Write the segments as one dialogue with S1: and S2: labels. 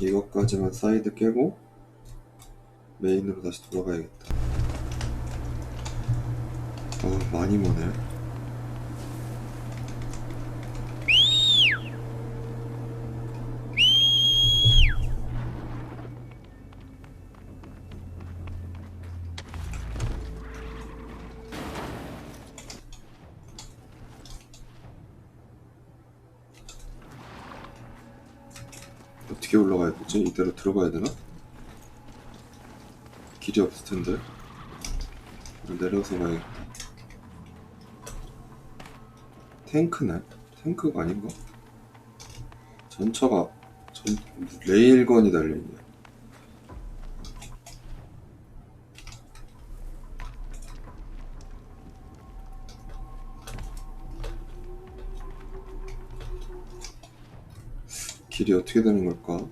S1: 이것까지만 사이드 깨고 메인으로 다시 돌아가야겠다. 많이 모네. 어떻게 올라가야 되지? 이대로 들어가야 되나? 길이 없을 텐데. 내려서 가야겠다. 탱크네? 탱크가 아닌가? 전차가 레일건이 달려있네. 길이 어떻게 되는 걸까?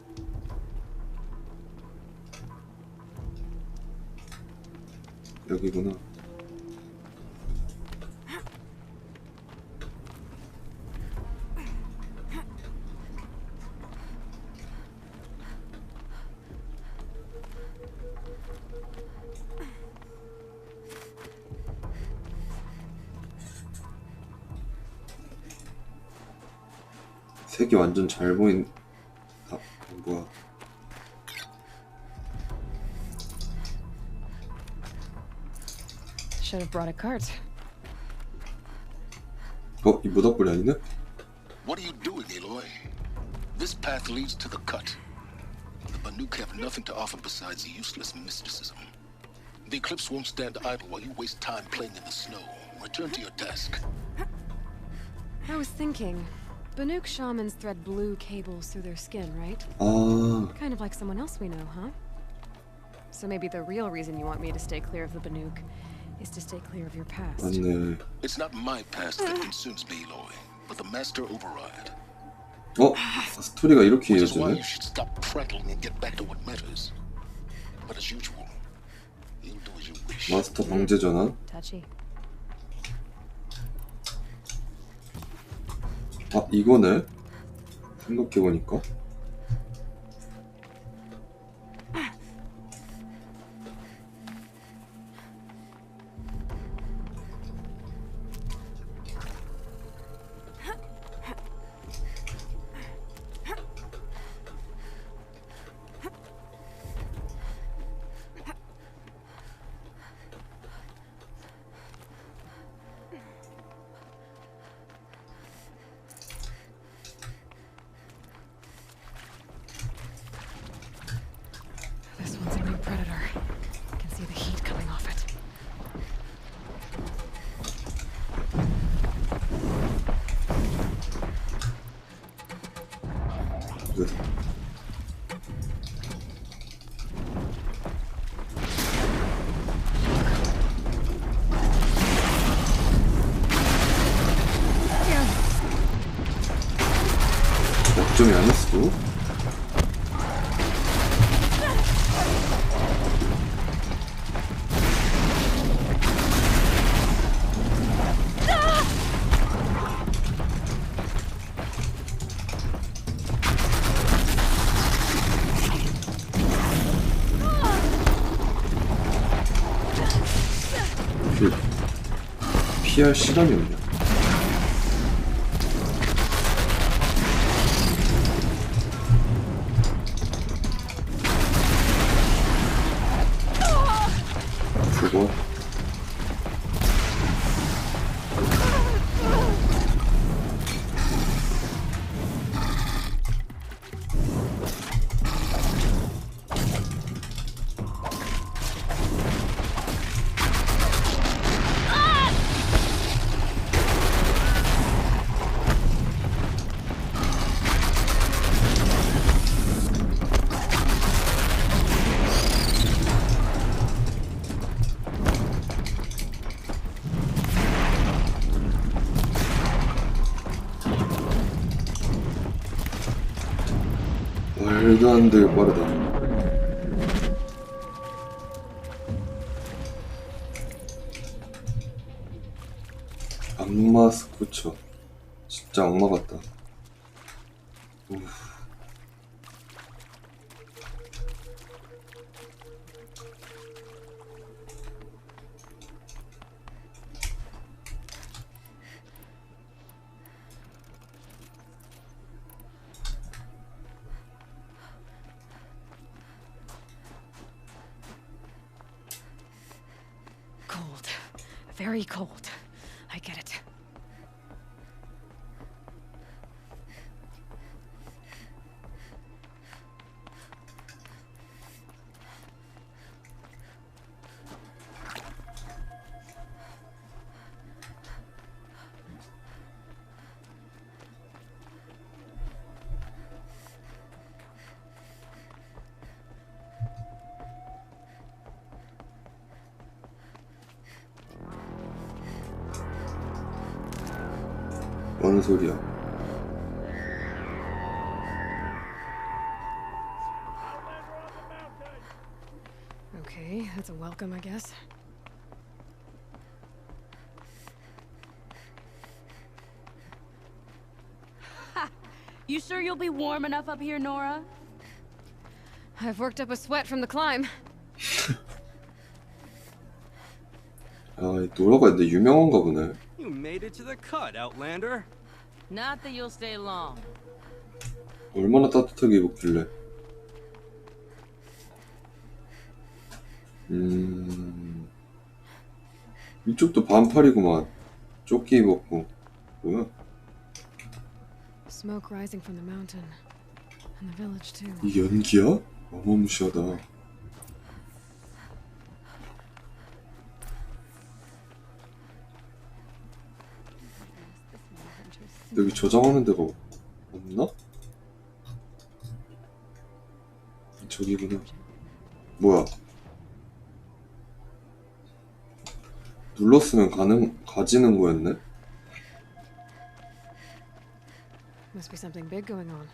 S1: 여기구나. 색이 완전 잘 보인. 뭐야?
S2: Should have brought a cart.
S1: 이 모닥불이 아니네?
S3: What are you doing, Aloy? This path leads to the cut. The Banuk have nothing to offer besides useless mysticism. The Eclipse won't stand idle while you waste time playing in the snow. Return to your task.
S2: I was thinking, Banuk shamans thread blue cables through their skin, right? Kind of like someone else we know, huh? So maybe the real reason you want me to stay clear of the Banuk is to stay clear of your past.
S1: 맞네.
S3: It's not my past that consumes me, Aloy, but the master override.
S1: 스토리가 이렇게
S3: Which is why
S1: 이어지네?
S3: you should stop prattling and get back to what matters. But as usual, you'll do as you wish.
S1: 마스터 방제 전환.
S2: Touchy.
S1: 이거네? 생각해보니까.
S2: This one's a new predator. I can see the heat coming off it.
S1: 이거다. 약점이 아닐 수도. 피할 시간이 없냐? 죽어. 말도 안 되게 빠르다. 악마 스쿠처. 진짜 악마 같다.
S2: very cold. I get it.
S1: 뭔 소리야?
S2: Okay, that's a welcome, I guess.
S4: Ha! You sure you'll be warm enough up here, Nora?
S2: I've worked up a sweat from the climb.
S1: 아, 노라가 근데 유명한가 보네.
S5: You made it to the cut, Outlander.
S4: Not that you'll stay long.
S1: 얼마나 따뜻하게 입었길래. 이쪽도 반팔이구만. 조끼 입었고. 뭐야?
S2: Smoke rising from the mountain. And the village too.
S1: 이게 연기야? 어마무시하다. 여기 저장하는 데가 없나? 저기구나. 뭐야? 눌렀으면 가지는 거였네?
S2: Must be something big going on.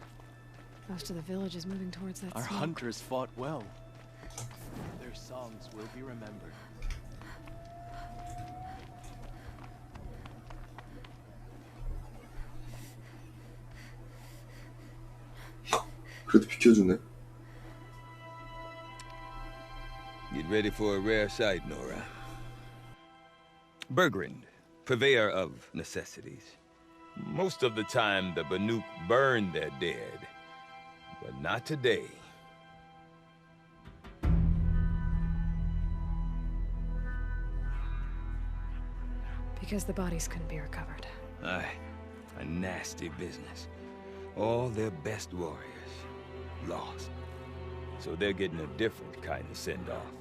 S2: Most of the village is moving towards that
S5: Our
S2: smoke.
S5: hunters fought well. Their songs will be remembered.
S1: 그래도 비켜주네.
S6: Get ready for a rare sight, Nora. Bergrand, purveyor of necessities. Most of the time, the Banuk burn their dead, but not today.
S2: Because the bodies couldn't be recovered.
S6: Aye, a nasty business. All their best warriors lost. So they're getting a different kind of send-off.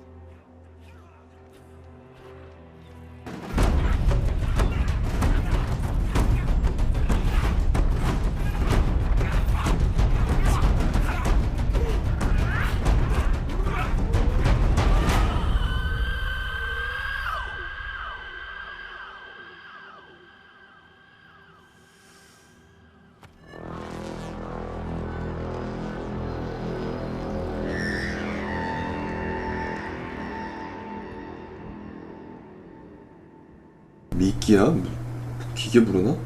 S1: 미끼야? 기계 부르나?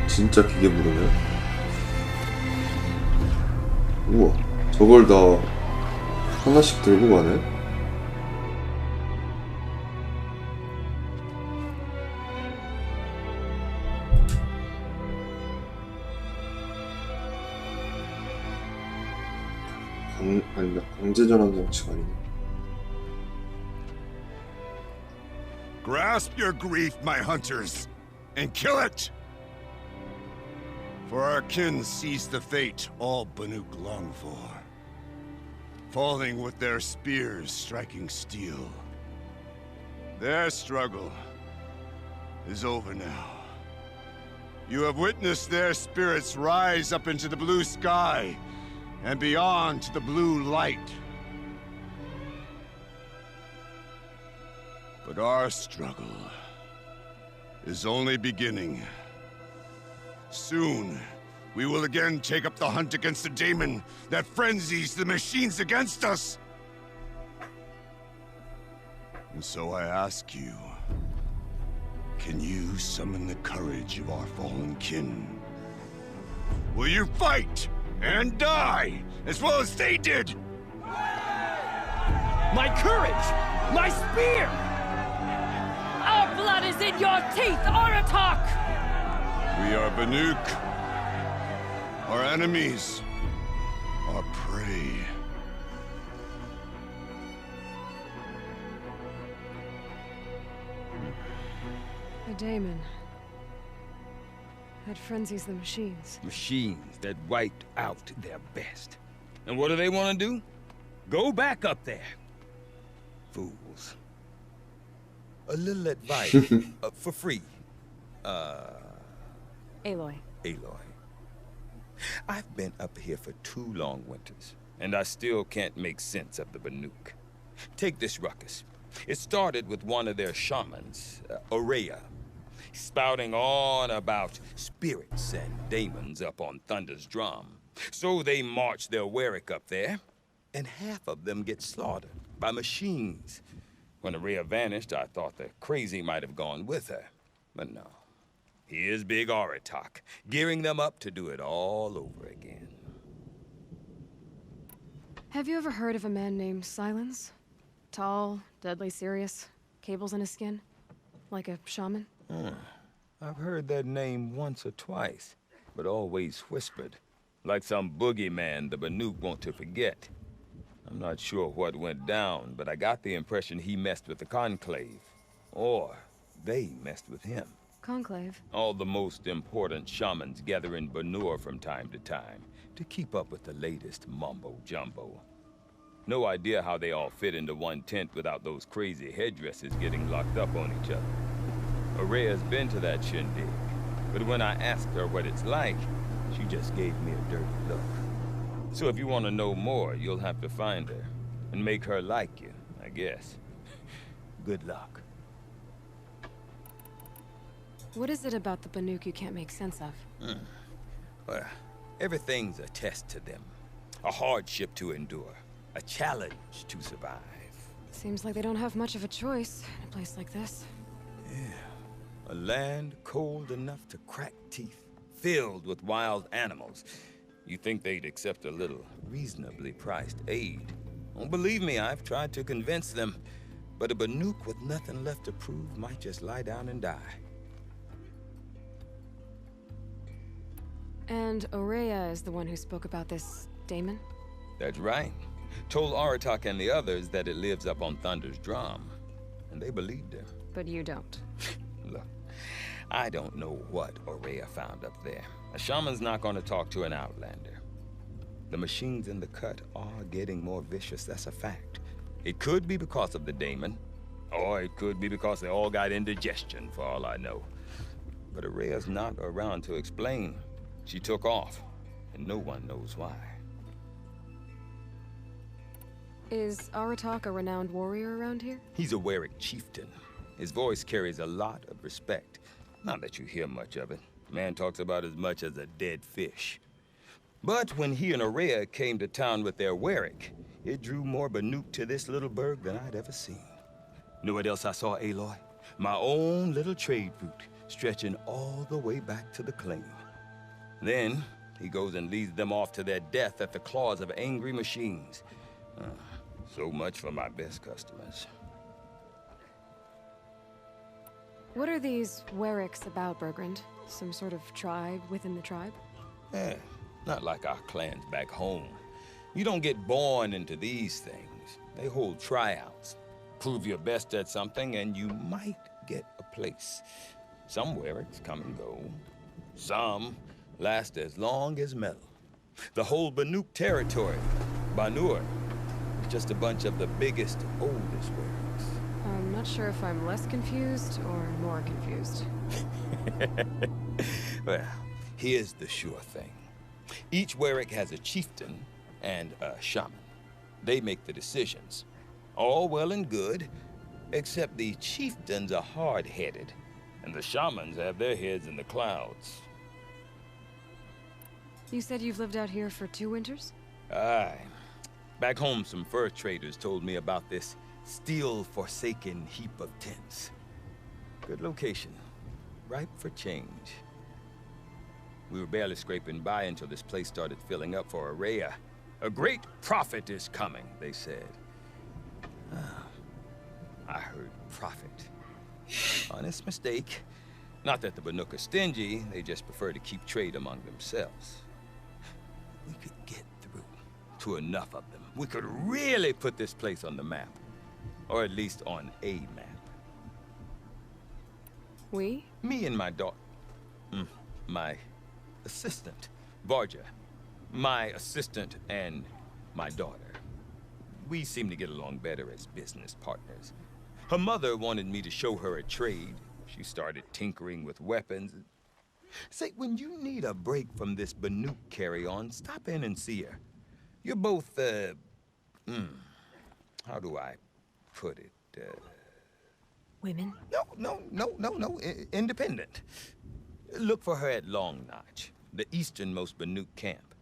S1: 진짜 기계 부르네. 우와, 저걸 다 하나씩 들고 가네? 아니다, 강제전환 장치가 아니네.
S7: Grasp your grief, my hunters, and kill it! For our kin sees the fate all Banuk long for. Falling with their spears striking steel. Their struggle is over now. You have witnessed their spirits rise up into the blue sky and beyond to the blue light. But our struggle is only beginning. Soon, we will again take up the hunt against the daemon that frenzies the machines against us. And so I ask you, can you summon the courage of our fallen kin? Will you fight and die as well as they did?
S6: my courage, my spear!
S4: Our blood is in your teeth, Aratak!
S7: We are Banuk. Our enemies. Our prey.
S2: A daemon. That frenzies the machines.
S6: Machines that wiped out their best. And what do they want to do? Go back up there. Fools. A little advice for free.
S2: Aloy.
S6: Aloy. I've been up here for 2 long winters, and I still can't make sense of the Banuk. Take this ruckus. It started with one of their shamans, Aurea, spouting on about spirits and daemons up on Thunder's drum. So they march their Warwick up there, and half of them get slaughtered by machines. When Aurea vanished, I thought the crazy might have gone with her, but no. Here's Big Aratak, gearing them up to do it all over again.
S2: Have you ever heard of a man named Silence? Tall, deadly serious, cables in his skin? Like a shaman?
S6: I've heard that name once or twice, but always whispered. Like some boogeyman the Banuk want to forget. I'm not sure what went down, but I got the impression he messed with the Conclave. Or they messed with him.
S2: Conclave?
S6: All the most important shamans gather in Banur from time to time to keep up with the latest mumbo-jumbo. No idea how they all fit into one tent without those crazy headdresses getting locked up on each other. Aurea's been to that shindig, but when I asked her what it's like, she just gave me a dirty look. So if you want to know more, you'll have to find her and make her like you, I guess. Good luck.
S2: What is it about the Banuk you can't make sense of?
S6: Well, everything's a test to them. A hardship to endure. A challenge to survive.
S2: Seems like they don't have much of a choice in a place like this.
S6: A land cold enough to crack teeth, filled with wild animals. You think they'd accept a little reasonably priced aid. Oh, believe me, I've tried to convince them. But a Banuk with nothing left to prove might just lie down and die.
S2: And Aurea is the one who spoke about this daemon?
S6: That's right. Told Aratak and the others that it lives up on Thunder's drum. And they believed her.
S2: But you don't.
S6: Look, I don't know what Aurea found up there. A shaman's not going to talk to an outlander. The machines in the cut are getting more vicious, that's a fact. It could be because of the daemon, or it could be because they all got indigestion, for all I know. But Aurea's not around to explain. She took off, and no one knows why.
S2: Is Aratak a renowned warrior around here?
S6: He's a Warwick chieftain. His voice carries a lot of respect. Not that you hear much of it. Man talks about as much as a dead fish. But when he and Aurea came to town with their Warwick, it drew more Banuk to this little burg than I'd ever seen. Know what else I saw, Aloy? My own little trade route, stretching all the way back to the claim. Then, he goes and leads them off to their death at the claws of angry machines. So much for my best customers.
S2: What are these Warwicks about, Bergrand? Some sort of tribe within the tribe?
S6: Not like our clans back home. You don't get born into these things. They hold tryouts. Prove your best at something and you might get a place. Some Warwicks come and go. Some last as long as metal. The whole Banuk territory, Banur, is just a bunch of the biggest, oldest Warwicks.
S2: I'm not sure if I'm less confused or more confused.
S6: Well, here's the sure thing. Each Warwick has a chieftain and a shaman. They make the decisions. All well and good, except the chieftains are hard-headed, and the shamans have their heads in the clouds.
S2: You said you've lived out here for 2 winters?
S6: Aye. Back home, some fur traders told me about this steel-forsaken heap of tents. Good location. Ripe for change. We were barely scraping by until this place started filling up for Aurea. A great prophet is coming, they said. heard profit. Honest mistake. Not that the Banuk are stingy, they just prefer to keep trade among themselves. We could get through to enough of them. We could really put this place on the map. Or at least on a map.
S2: We?
S6: Me and my daughter. My assistant, Varja. My assistant and my daughter. We seem to get along better as business partners. Her mother wanted me to show her a trade. She started tinkering with weapons. Say, when you need a break from this Banuk carry-on, stop in and see her. You're both, how do I put it?
S2: Women?
S6: No. Independent. Look for her at Long Notch, the easternmost Banuk camp.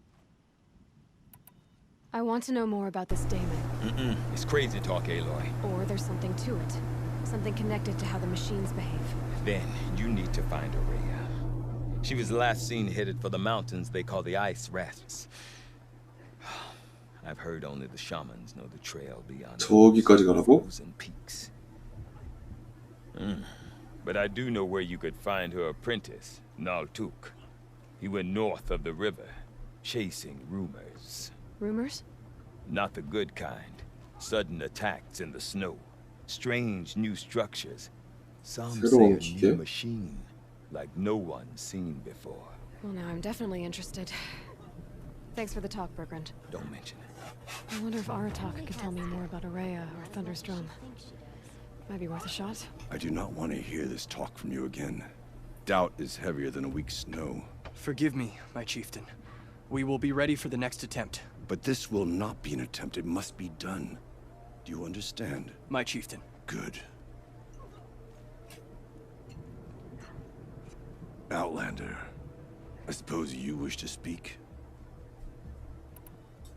S2: I want to know more about this Damon.
S6: It's crazy talk, Aloy.
S2: Or there's something to it. Something connected to how the machines behave.
S6: Then you need to find Araya. She was last seen headed for the mountains they call the Ice Rafts. I've heard only the shamans know the trail beyond
S1: 저기까지 가라고?
S6: frozen peaks. But I do know where you could find her apprentice, Naltuk. He went north of the river, chasing rumors.
S2: Rumors?
S6: Not the good kind. Sudden attacks in the snow. Strange new structures. Some say
S1: 새로운
S6: a
S1: 기계?
S6: new machine, like no one's seen before.
S2: Well, now I'm definitely interested. Thanks for the talk, Bergrand.
S6: Don't mention it.
S2: I wonder if Aratak could tell me more about Araya or Thunderstrom. Might be worth a shot.
S7: I do not want to hear this talk from you again. Doubt is heavier than a week's snow.
S5: Forgive me, my chieftain. We will be ready for the next attempt.
S7: But this will not be an attempt. It must be done. Do you understand?
S5: My chieftain.
S7: Good. Outlander, I suppose you wish to speak?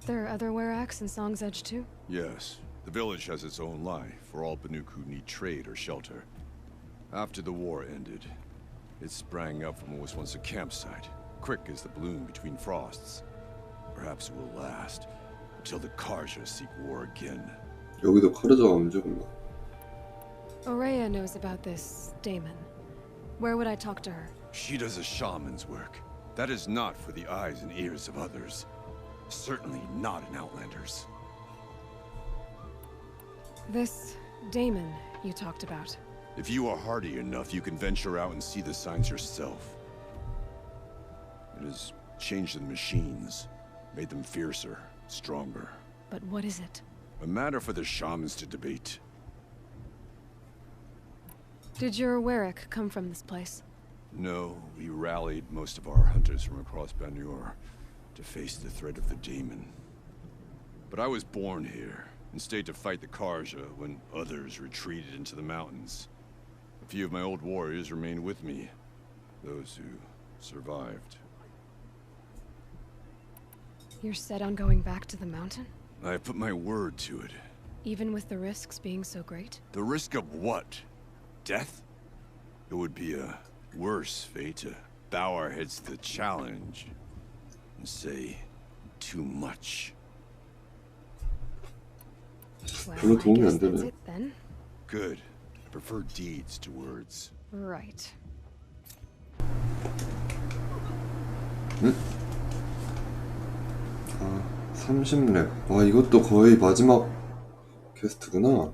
S2: There are other Weraks in Song's Edge too?
S7: Yes. The village has its own life for all Banuk who need trade or shelter. After the war ended, it sprang up from what was once a campsite, quick as the bloom between frosts. Perhaps it will last until the Karja seek war again.
S1: 여기도 카르자가 문제구나.
S2: Araya knows about this Damon. Where would I talk to her?
S7: She does a shaman's work. That is not for the eyes and ears of others. Certainly not an Outlander's.
S2: This Damon you talked about.
S7: If you are hardy enough, you can venture out and see the signs yourself. It has changed the machines, made them fiercer, stronger.
S2: But what is it?
S7: A matter for the shamans to debate.
S2: Did your Werak come from this place?
S7: No, we rallied most of our hunters from across Banur to face the threat of the Daemon. But I was born here and stayed to fight the Karja when others retreated into the mountains. A few of my old warriors remained with me, those who survived.
S2: You're set on going back to the mountain?
S7: I have put my word to it.
S2: Even with the risks being so great?
S7: The risk of what? Death? It would be a worse fate to bow our heads to the challenge and say too much.
S2: Well,
S1: 별로
S2: I
S1: 도움이
S2: guess
S1: 안
S2: that's
S1: 되네.
S2: it then.
S7: Good. I prefer deeds to words.
S2: Right.
S1: 응? 아, 30렙. 아, 이것도 거의 마지막 퀘스트구나.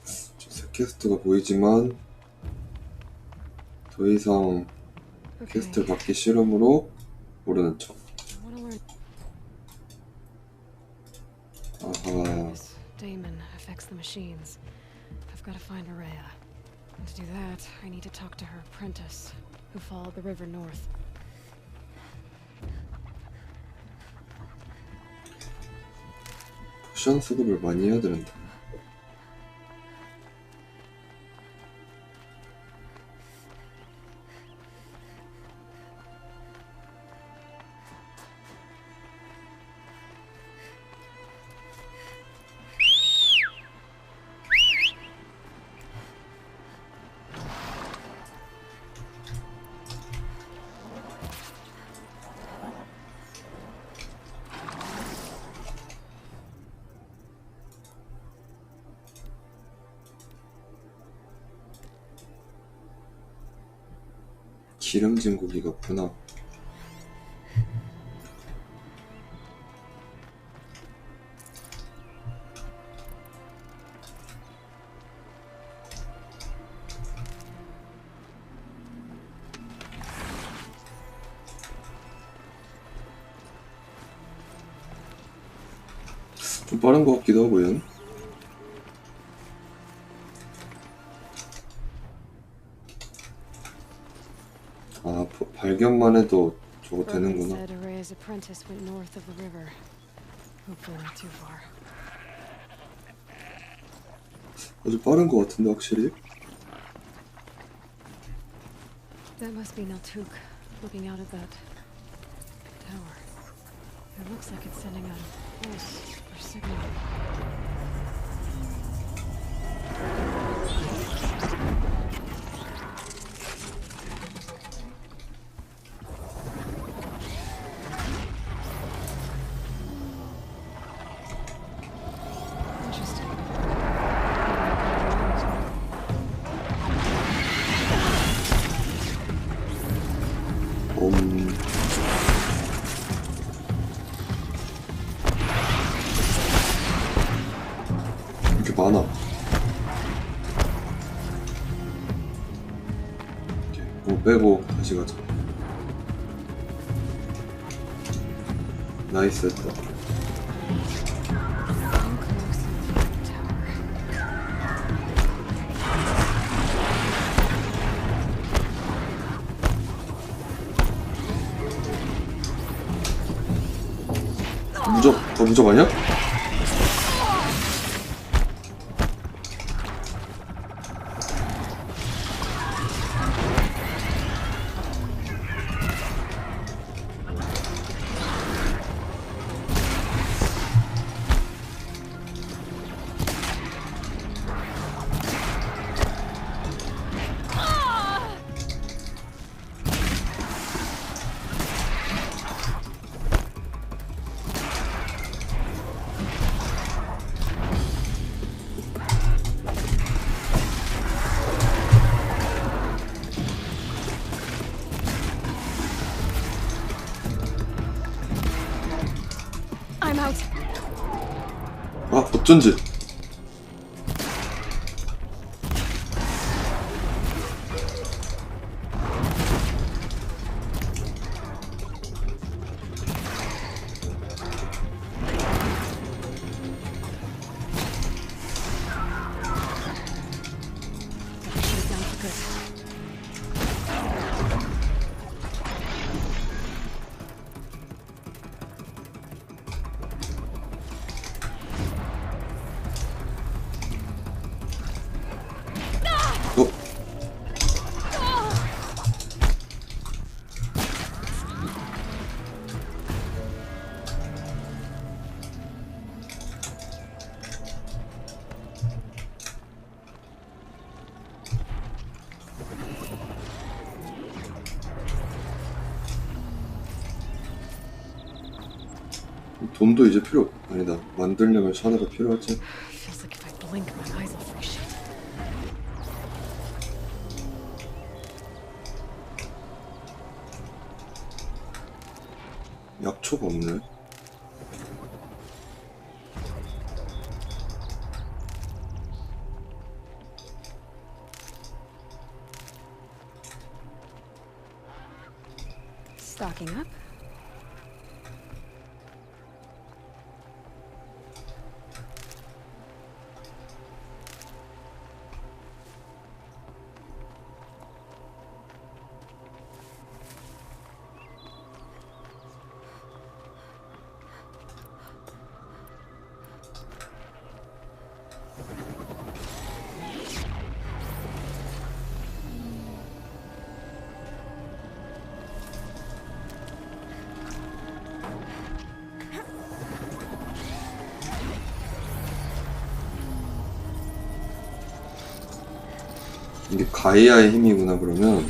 S1: 저 새 퀘스트가 보이지만 더 이상 퀘스트를 받기 싫으므로 모르는 척.
S2: I wanna learn
S1: 아하.
S2: this Damon affects the machines. I've got to find Araya. And to do that, I need to talk to her apprentice, who followed the river north.
S1: 포션 수급을 많이 해야 되는데. 기름진 고기가 없구나. 좀 빠른 것 같기도 하고 얘는. 아, 발견만 해도 저거 되는구나.
S2: said Array's apprentice went north of the river. Hopefully not too far.
S1: 아주 빠른 것 같은데 확실히.
S2: That must be Naltuk, looking out of that tower. It looks like it's sending out a pulse or signal. Interesting.
S1: 이렇게 많아. 이거 빼고 다시 가자. 나이스 했다.
S2: I'm close to the tower.
S1: 더 무적 아니야?
S2: I'm out.
S1: 아, 어쩐지.
S2: She's down for good.
S1: 어? 돈도 이제 필요 아니다. 만들려면 샤네가 필요하지.
S2: Feels like if I blink, my eyes will freeze shut.
S1: 약초가 없네.
S2: Stocking up.
S1: 이게 가이아의 힘이구나 그러면.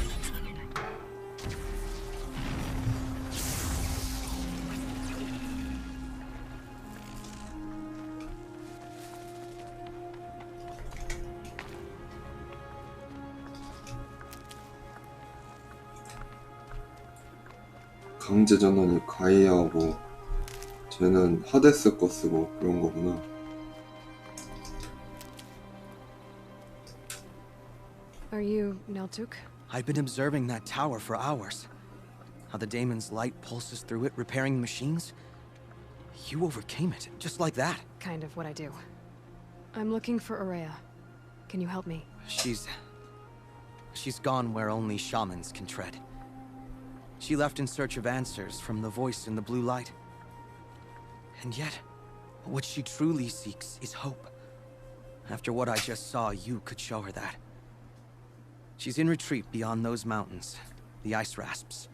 S1: 강제 전원이 가이아고 쟤는 하데스 거 쓰고 그런 거구나.
S2: Are you Neltuk?
S5: I've been observing that tower for hours. How the daemon's light pulses through it, repairing machines. You overcame it, just like that.
S2: Kind of what I do. I'm looking for Aurea. Can you help me?
S5: She's gone where only shamans can tread. She left in search of answers from the voice in the blue light. And yet, what she truly seeks is hope. After what I just saw, you could show her that. She's in retreat beyond those mountains, the ice rasps.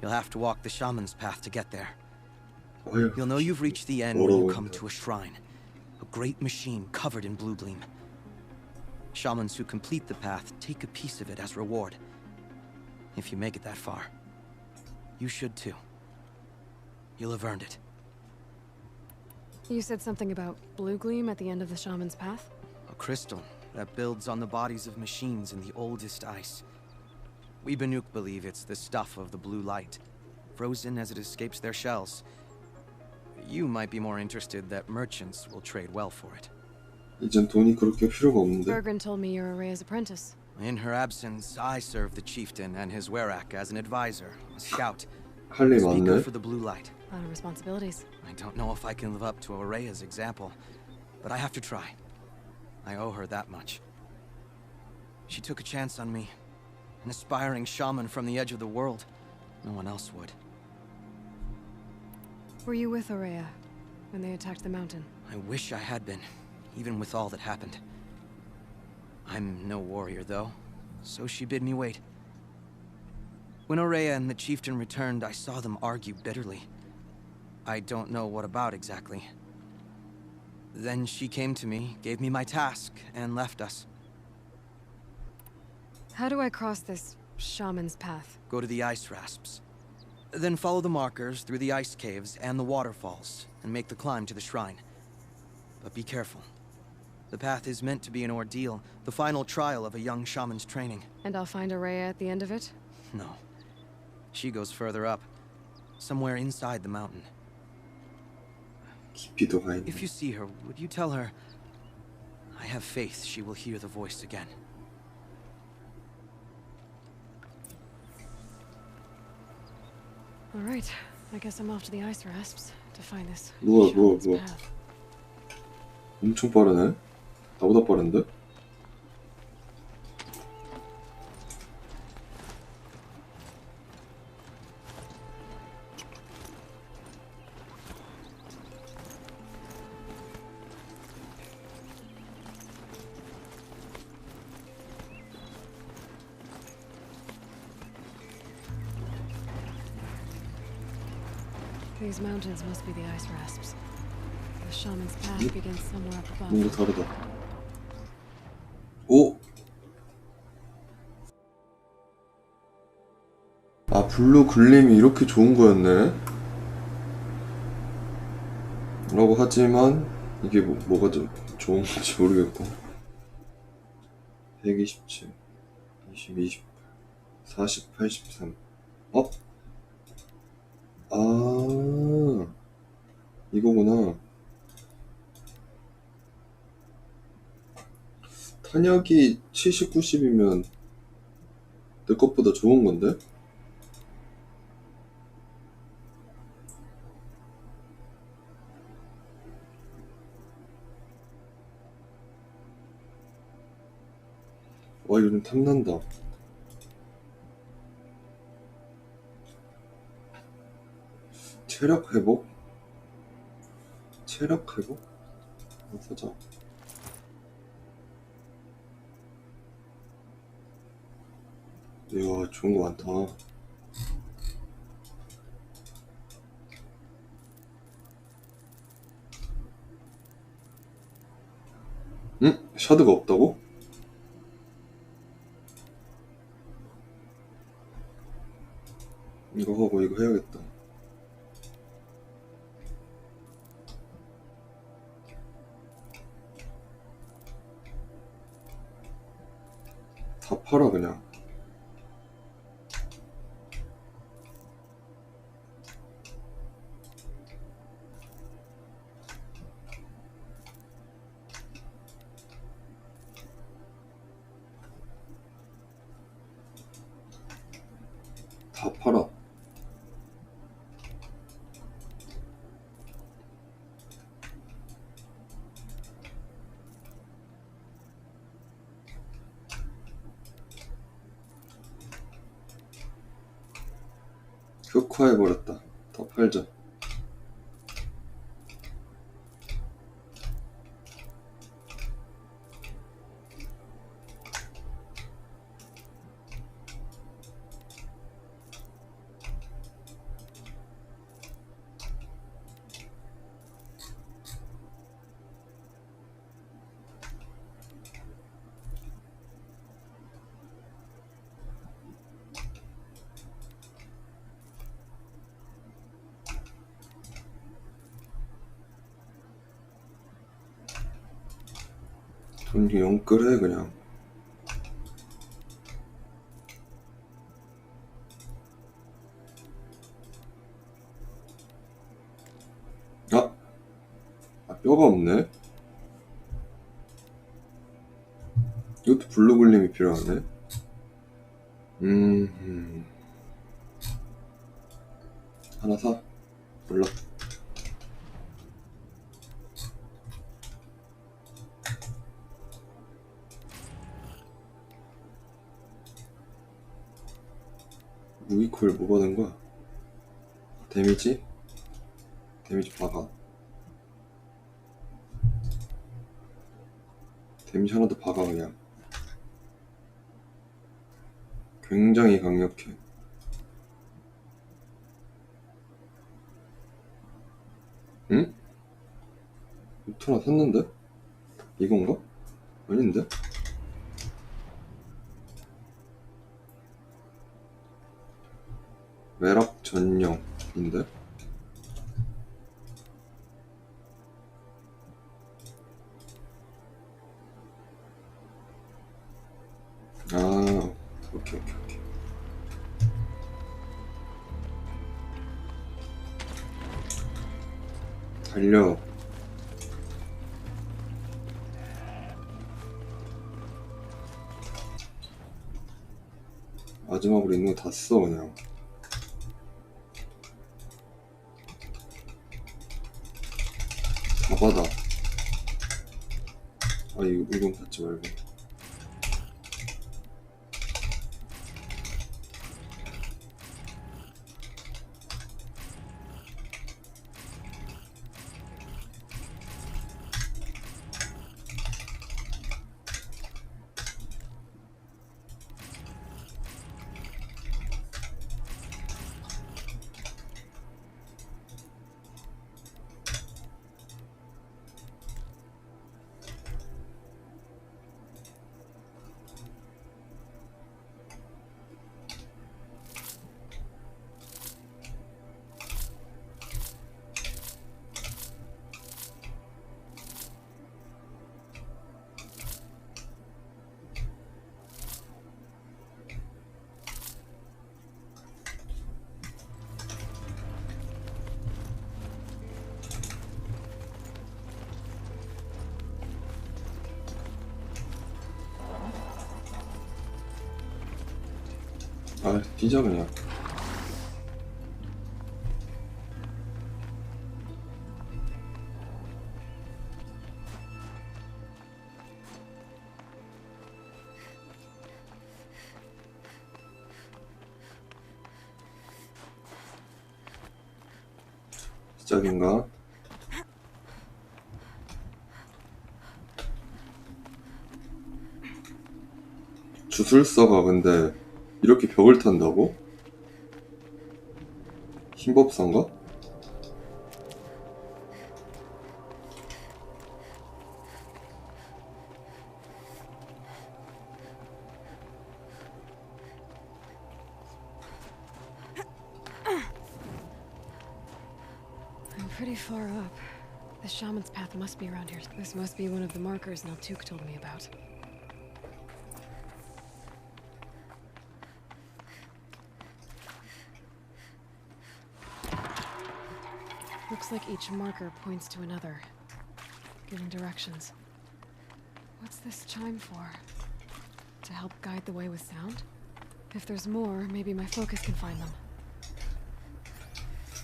S5: You'll have to walk the shaman's path to get there. You'll know you've reached the end when you come to a shrine. A great machine covered in blue gleam. Shamans who complete the path take a piece of it as reward. If you make it that far, you should too. You'll have earned it.
S2: You said something about blue gleam at the end of the shaman's path?
S5: A crystal that builds on the bodies of machines in the oldest ice. We Banuk believe it's the stuff of the blue light, frozen as it escapes their shells. You might be more interested that merchants will trade well for it.
S1: 이젠 돈이 그렇게 필요가 없는데?
S2: Bergren told me you're Aurea's apprentice.
S5: In her absence, I serve the chieftain and his werak as an advisor, a scout,
S1: 할 일
S5: speaker
S1: 많네.
S5: for the blue light.
S2: A lot of responsibilities.
S5: I don't know if I can live up to Aurea's example, but I have to try. I owe her that much. She took a chance on me, an aspiring shaman from the edge of the world. No one else would.
S2: Were you with Aurea when they attacked the mountain?
S5: I wish I had been, even with all that happened. I'm no warrior, though, so she bid me wait. When Aurea and the chieftain returned, I saw them argue bitterly. I don't know what about exactly. Then she came to me, gave me my task, and left us.
S2: How do I cross this shaman's path?
S5: Go to the ice rasps. Then follow the markers through the ice caves and the waterfalls, and make the climb to the shrine. But be careful. The path is meant to be an ordeal, the final trial of a young shaman's training.
S2: And I'll find Aurea at the end of it?
S5: No. She goes further up, somewhere inside the mountain.
S1: 깊이도 가 있네.
S5: If you see her, would you tell her, I have faith she will hear the voice again.
S2: All right. I guess I'm off to the ice rasps to find this
S1: 뭐야,
S2: shaman's
S1: 뭐야.
S2: path.
S1: 엄청 빠르네. 나보다 빠른데?
S2: These mountains must be the ice rasps. The shaman's path begins somewhere up above.
S1: 뭔가 다르다. 오! 아, 블루 글림이 이렇게 좋은 거였네? 라고 하지만 이게 뭐가 좀 좋은 건지 모르겠고. 127, 20, 20, 40, 83. 어? 아, 이거구나. 탄약이 70, 90이면 내 것보다 좋은 건데? 와, 이거 좀 탐난다. 체력 회복? 체력 회복? 한번 사자. 이야, 좋은 거 많다. 응? 샤드가 없다고? 이거 하고 이거 해야겠다. 다 팔아 그냥. 다 팔아. 흑화해버렸다. 다 팔자. 돈 영끌해 그냥. 뼈가 없네. 이것도 블루글림이 필요하네. 하나 사? 몰라. 무기코일 뭐 받은 거야? 데미지? 데미지 박아. 데미지 하나 더 박아 그냥. 굉장히 강력해. 응? 루트 하나 샀는데? 이건가? 아닌데? 매락 전용인데? 오케이. 달려. 마지막으로 있는 거 다 써 그냥. 다 받아. 이건 받지 말고. 뛰자 그냥. 시작인가? 주술사가 근데 이렇게 벽을 탄다고? 힘법사인가?
S2: I'm pretty far up. The shaman's path must be around here. This must be one of the markers Naltuk told me about. Looks like each marker points to another, giving directions. What's this chime for? To help guide the way with sound? If there's more, maybe my focus can find them.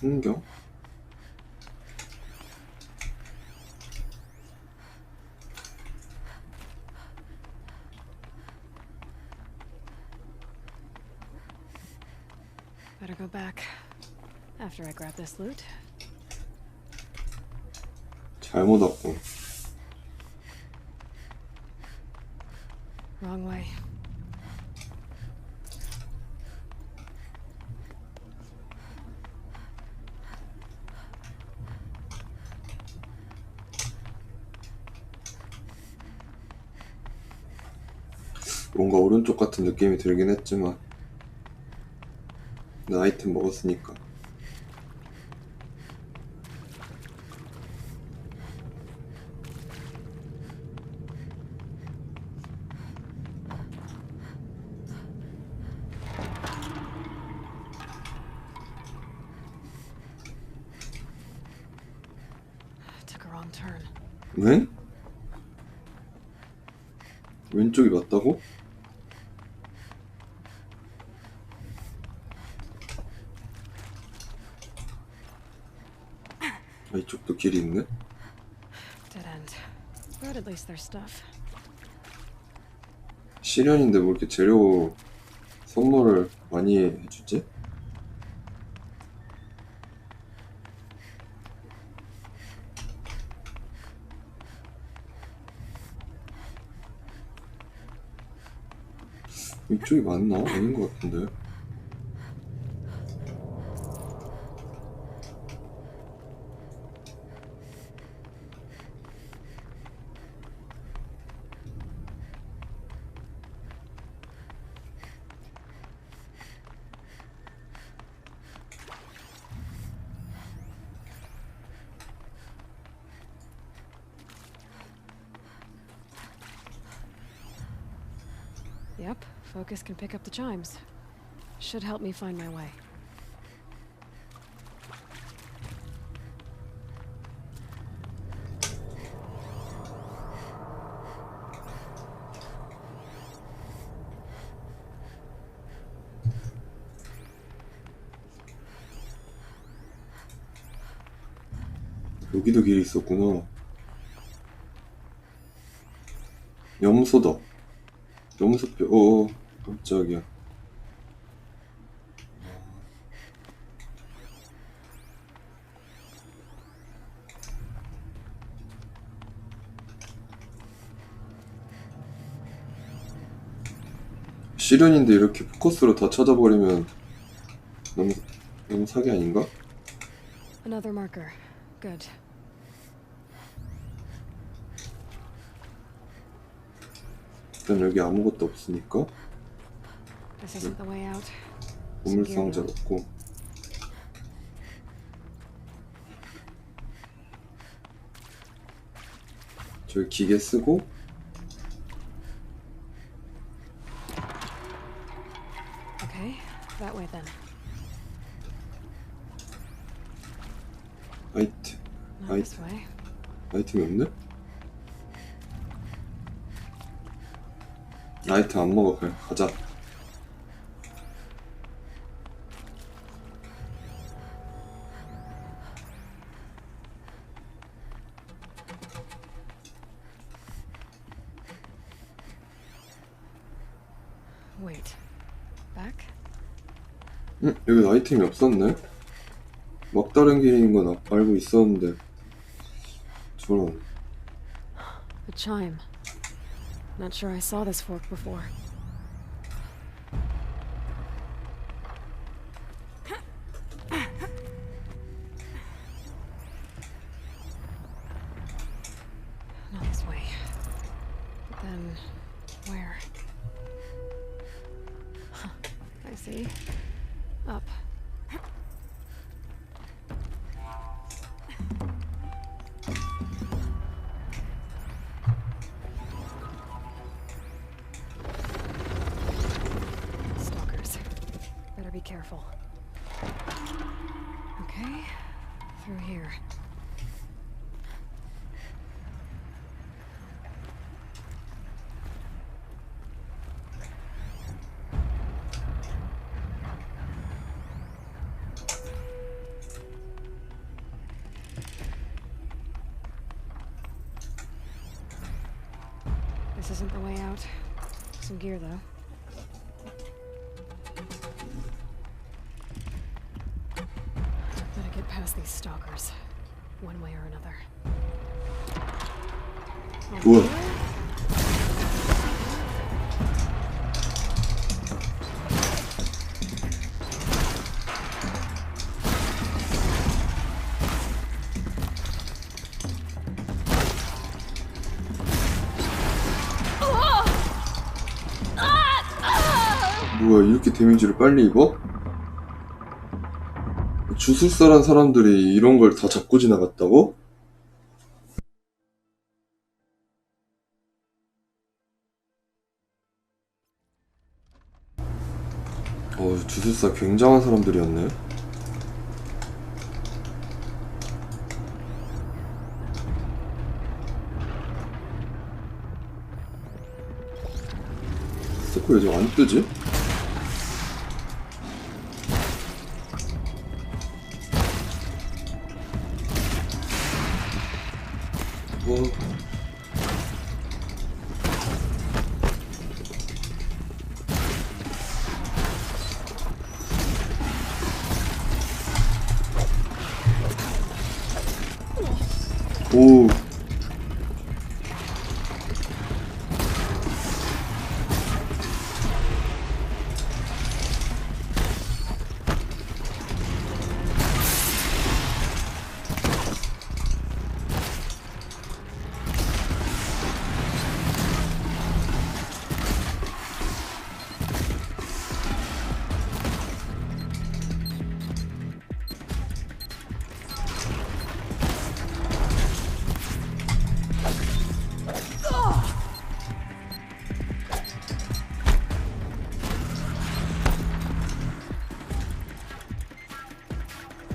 S1: 풍경?
S2: Better go back after I grab this loot.
S1: 잘못 왔고.
S2: Wrong way.
S1: 뭔가 오른쪽 같은 느낌이 들긴 했지만 나 아이템 먹었으니까.
S2: Took a wrong turn.
S1: 왜? 왼쪽이 맞다고? 아, 이쪽도 길이 있네?
S2: Dead end. But at least there's stuff.
S1: 시련인데 뭐 이렇게 재료 선물을 많이 해주지? 이쪽이 맞나? 아닌 것 같은데.
S2: Yep, focus can pick up the chimes. Should help me find my way.
S1: 여기도 길이 있었구나. 염소다. 염소뼈. 어어, 깜짝이야. 시련인데 이렇게 포커스로 다 찾아버리면 너무 사기 아닌가?
S2: Another marker. Good.
S1: 일단 여기 아무것도 없으니까
S2: This isn't the way out.
S1: 보물상자 없고. 저기 기계 쓰고
S2: Okay, that way then.
S1: 아이템.
S2: Not this way.
S1: 아이템이 없네? 아이템 안 먹어. 그냥 가자.
S2: Wait. Back?
S1: 여기 아이템이 없었네? 막다른 길인 건 알고 있었는데. 저런.
S2: A chime. Not sure I saw this fork before. Not this way. But then, where? Huh, I see. Up. Stalkers. Better be careful. Okay, through here. isn't the way out. Some gear, though. Gotta get past these stalkers, one way or another.
S1: 우와. 뭐야, 이렇게 데미지를 빨리 입어? 주술사란 사람들이 이런 걸 다 잡고 지나갔다고? 주술사 굉장한 사람들이었네. 스코 요즘 안 뜨지? 오.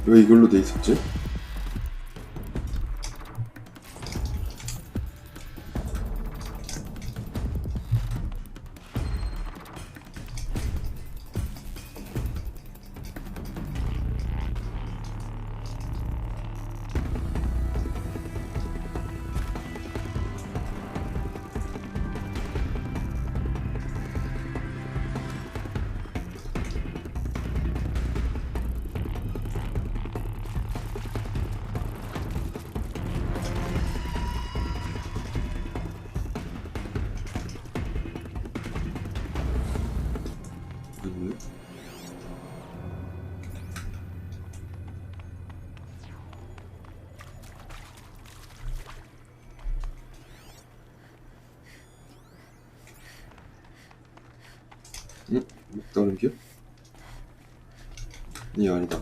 S1: 왜 이걸로 돼 있었지? 먹다는 게? 이 아니다.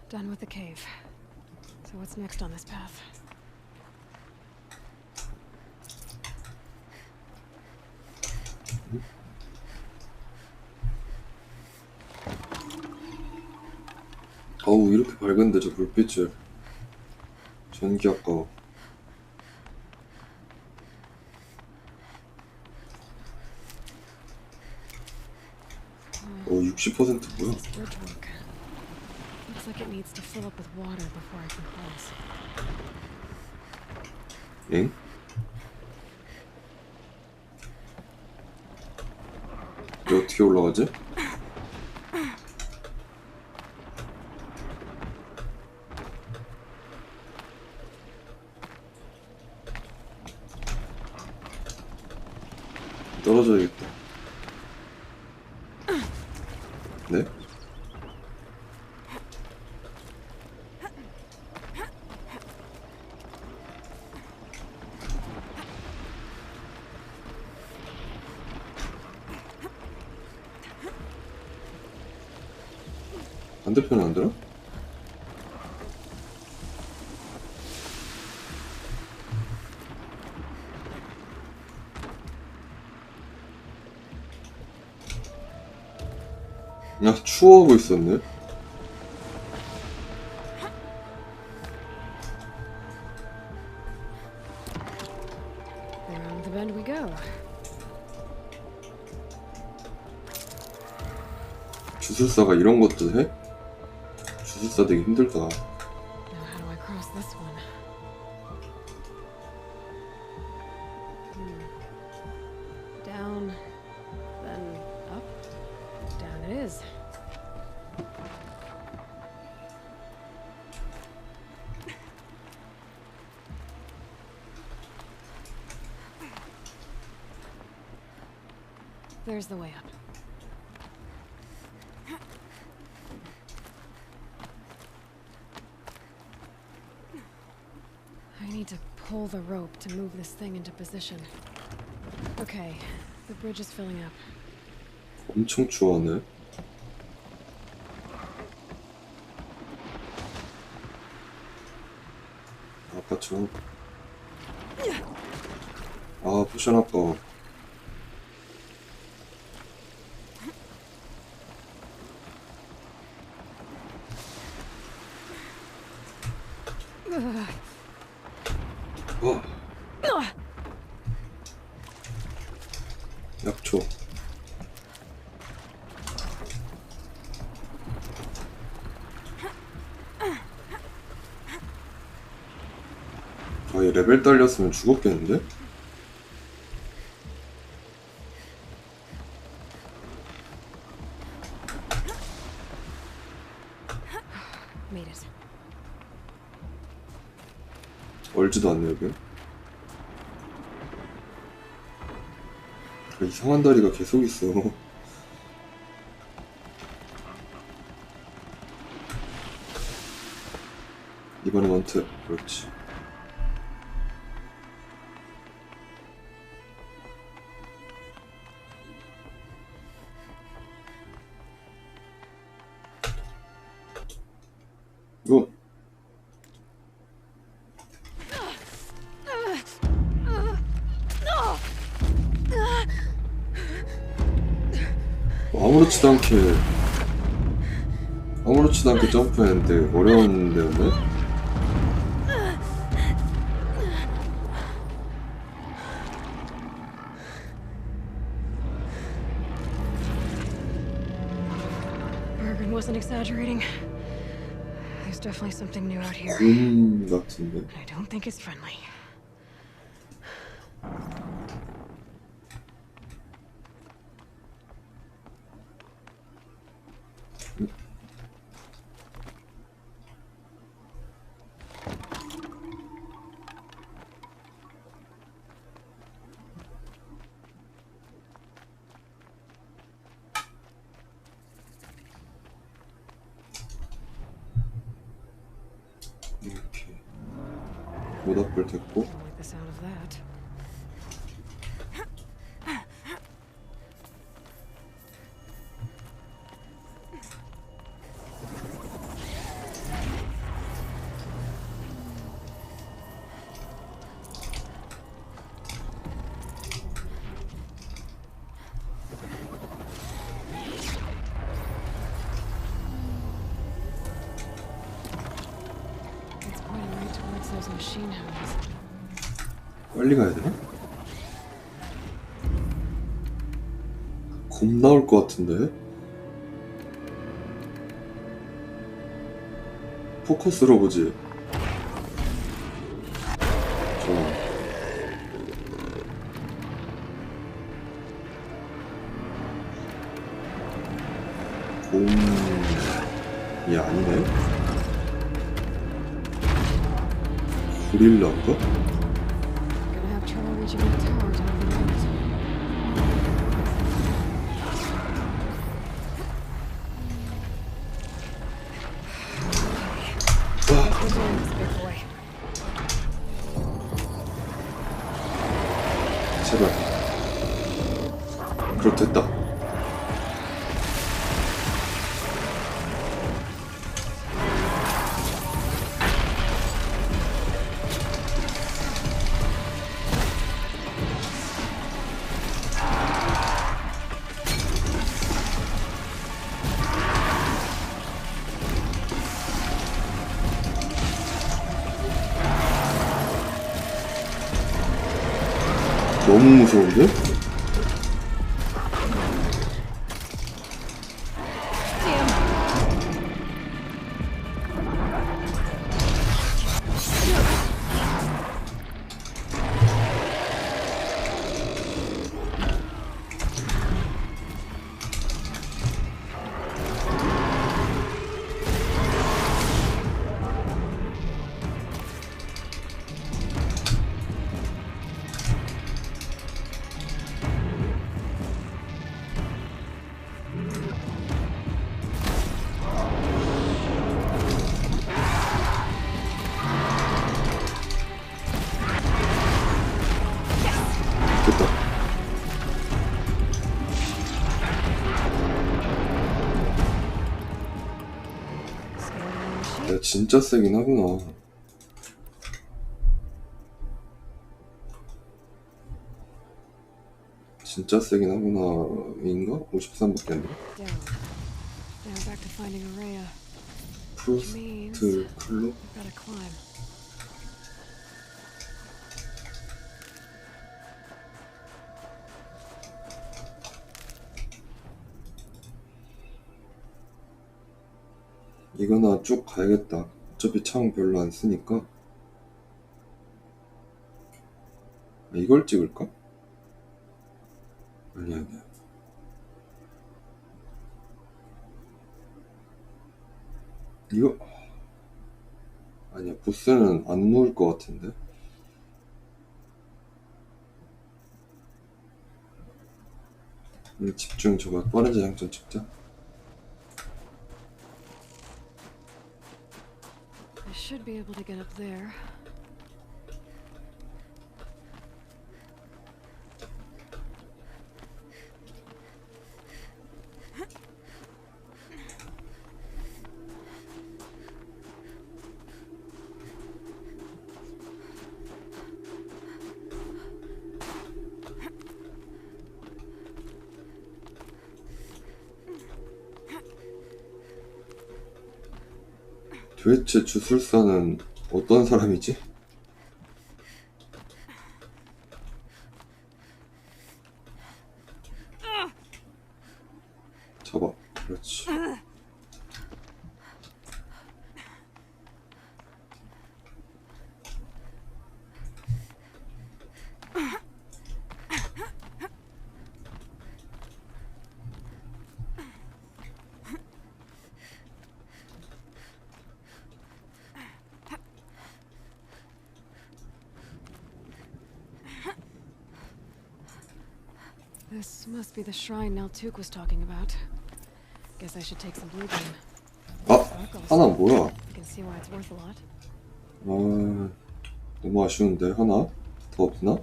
S2: Done with the cave. So what's next on this path?
S1: 어우, 이렇게 밝은데 저 불빛을. 전기 아까워. 60% 뭐야?
S2: Looks like it needs to fill up with water before I can cross.
S1: 엥? 이거 어떻게 올라가지? 떨어져야겠다. 네? 반대편은 안 들어? 야, 추워하고 있었네.
S2: Around the bend we go.
S1: 주술사가 이런 것도 해? 주술사 되기 힘들다.
S2: Now how do I cross this one? Down, then up. Down it is. There's the way up. I need to pull the rope to move this thing into position. Okay, the bridge is filling up.
S1: 엄청 추워네. 아까처럼. 아, 포션 아까워. 약초. 아, 이 레벨 딸렸으면 죽었겠는데?
S2: Made it.
S1: 얼지도 않네, 여기. 아, 이상한 다리가 계속 있어. 이번엔 원트. 그렇지. 이거. 아무렇지도 않게 점프했는데 어려운 데였네?
S2: Bergen wasn't exaggerating. There's definitely something new out here.
S1: 같은데.
S2: I don't think it's friendly.
S1: 이렇게 모닥불 됐고.
S2: Don't like the sound of that. It's pointing right towards those machine hounds.
S1: 빨리 가야 되나? 곰 나올 것 같은데? 포커스로 보지. 곰이 아니네? 고릴라인가?
S2: Gonna have trouble reaching the towers out of the roads. We're doing this, big boy.
S1: 제발. 그렇됐다. 너무 무서운데? 야, 진짜 세긴 하구나. 진짜 세긴 하구나. 인가? 53밖에 안 돼.
S2: Down. Now back to finding Araya.
S1: 프로스트 클로?
S2: We've gotta climb.
S1: 이거나 쭉 가야겠다. 어차피 창 별로 안 쓰니까. 이걸 찍을까? 아니야. 이거 아니야. 보스는 안 누울 것 같은데. 집중. 저거 빠른 재장전 찍자.
S2: I should be able to get up there.
S1: 도대체 주술사는 어떤 사람이지? 잡아. 그렇지.
S2: This must be the shrine Naltuk was talking about. Guess I should take some blue beam.
S1: 하나 뭐야?
S2: You can see why it's worth a lot.
S1: 너무 아쉬운데. 하나 더 없나?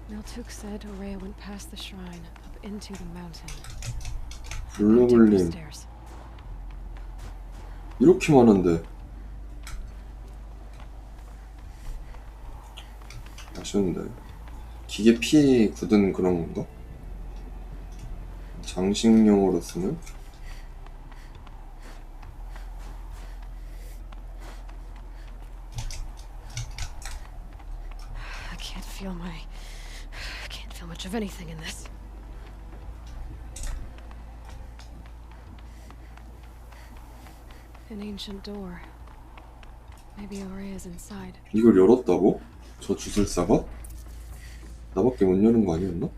S2: Naltuk said Araya went past the shrine, up into the mountain.
S1: 둘러보는
S2: Stairs.
S1: 이렇게 많은데. 아쉬운데. 기계 피 굳은 그런 건가? 장식용으로 쓰는?
S2: I can't feel much of anything in this. An ancient door. Maybe Araya's inside.
S1: 이걸 열었다고? 저 주술사가? 나밖에 못 여는 거 아니었나?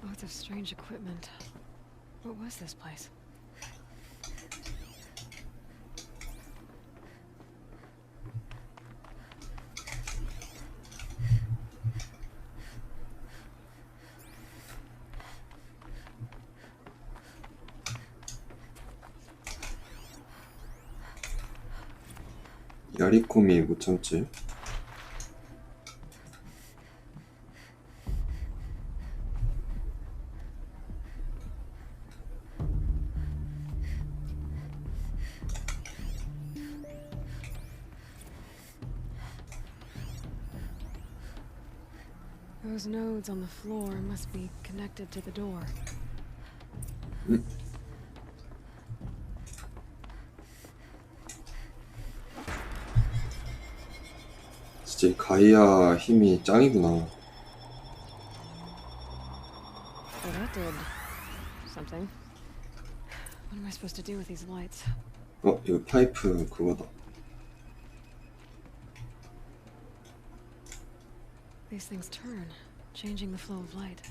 S2: Lots of strange equipment. What was this place?
S1: 야리콤이 못 참지.
S2: Those nodes on the floor must be connected to the door.
S1: 진짜 이 가이아 힘이 짱이구나.
S2: Oh, that did something. What am I supposed to do with these lights?
S1: 이거 파이프 그거다.
S2: These things turn, changing the flow of light.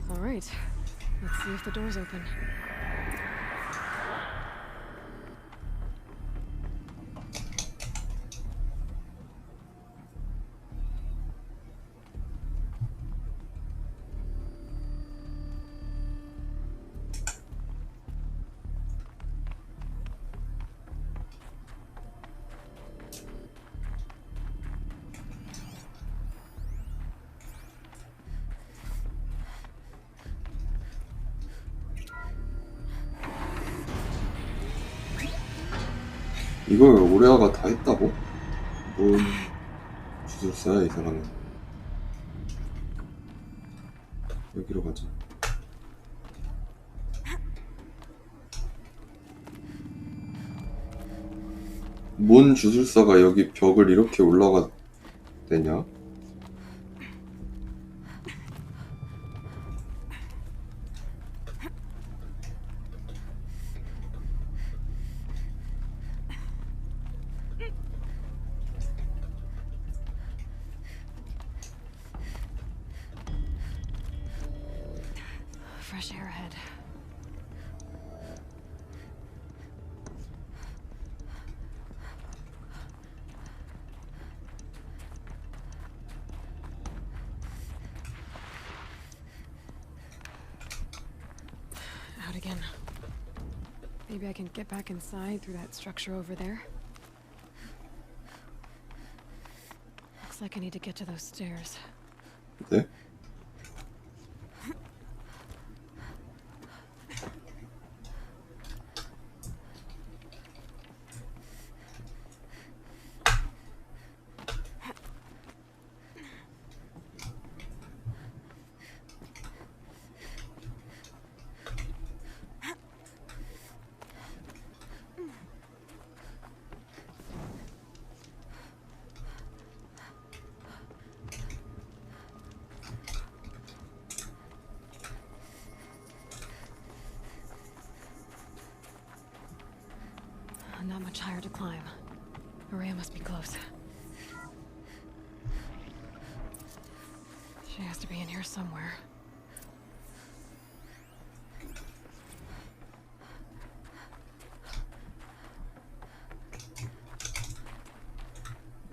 S2: All right, let's see if the door's open.
S1: 이걸 오레아가 다 했다고? 뭔 주술사야 이 사람은. 여기로 가자. 뭔 주술사가 여기 벽을 이렇게 올라가 되냐?
S2: Fresh air ahead. Out again. Maybe I can get back inside through that structure over there. Looks like I need to get to those stairs.
S1: 네?
S2: Not much higher to climb. Maria must be close. She has to be in here somewhere.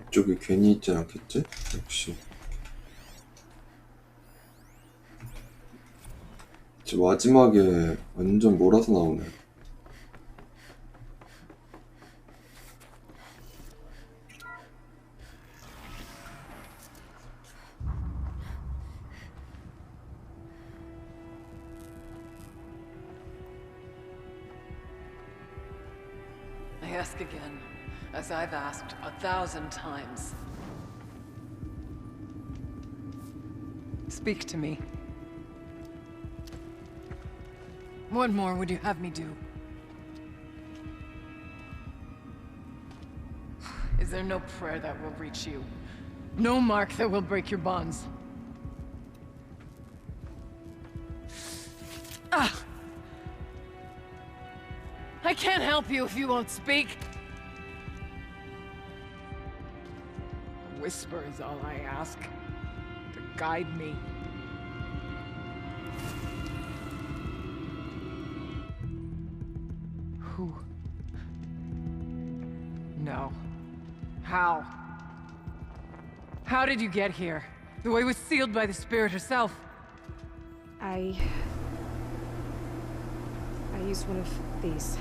S1: 이쪽에 괜히 있진 않겠지? 역시. 이제 마지막에 완전 몰아서 나오네.
S8: I ask again, as I've asked 1,000 times. Speak to me. What more would you have me do? Is there no prayer that will reach you? No mark that will break your bonds? Ah! I can't help you if you won't speak. A whisper is all I ask. To guide me. Who? No. How? How did you get here? The way was sealed by the spirit herself.
S2: I used one of these.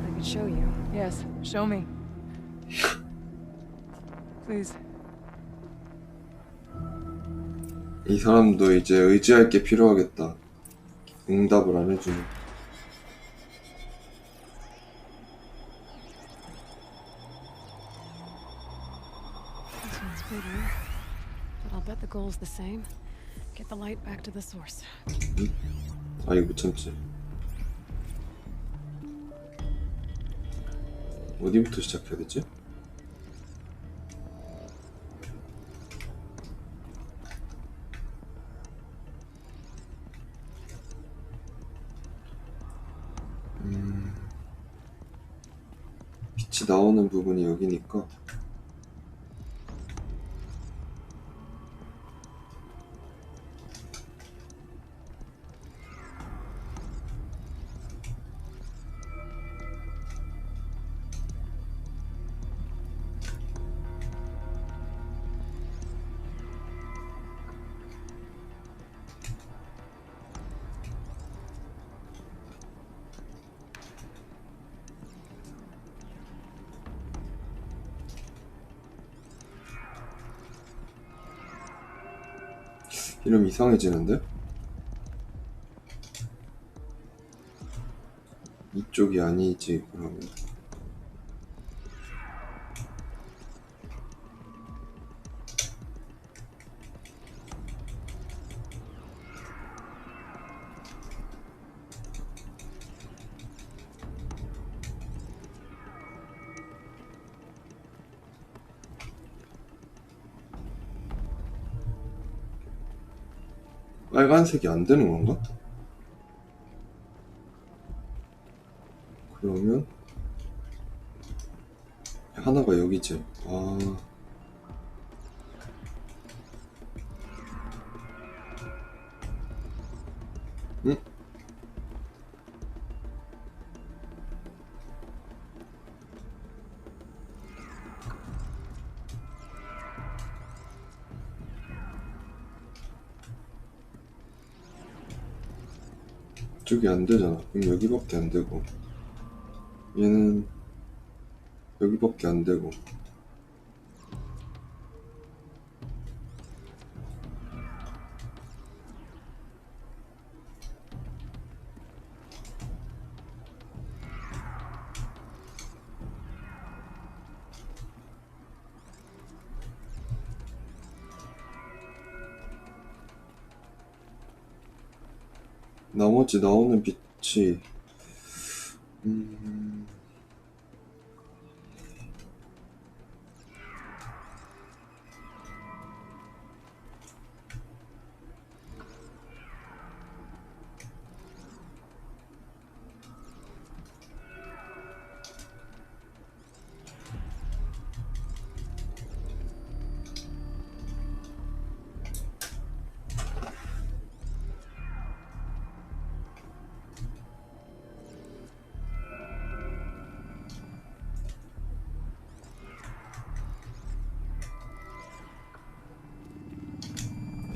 S2: I could show you.
S8: Yes, show me. Please.
S1: 이 사람도 이제 의지할 게 필요하겠다. 응답을 안 해주네.
S2: This one's bigger, but I'll bet the goal's the same. Get the light back to the source.
S1: 아 이거 못 참지. 어디부터 시작해야 되지? 빛이 나오는 부분이 여기니까 이름 이상해지는데? 이쪽이 아니지 그러면. 빨간색이 안 되는 건가? 그러면 하나가 여기지. 아, 응? 이쪽이 안 되잖아. 그럼 여기밖에 안 되고, 얘는 여기밖에 안 되고. 나머지 나오는 빛이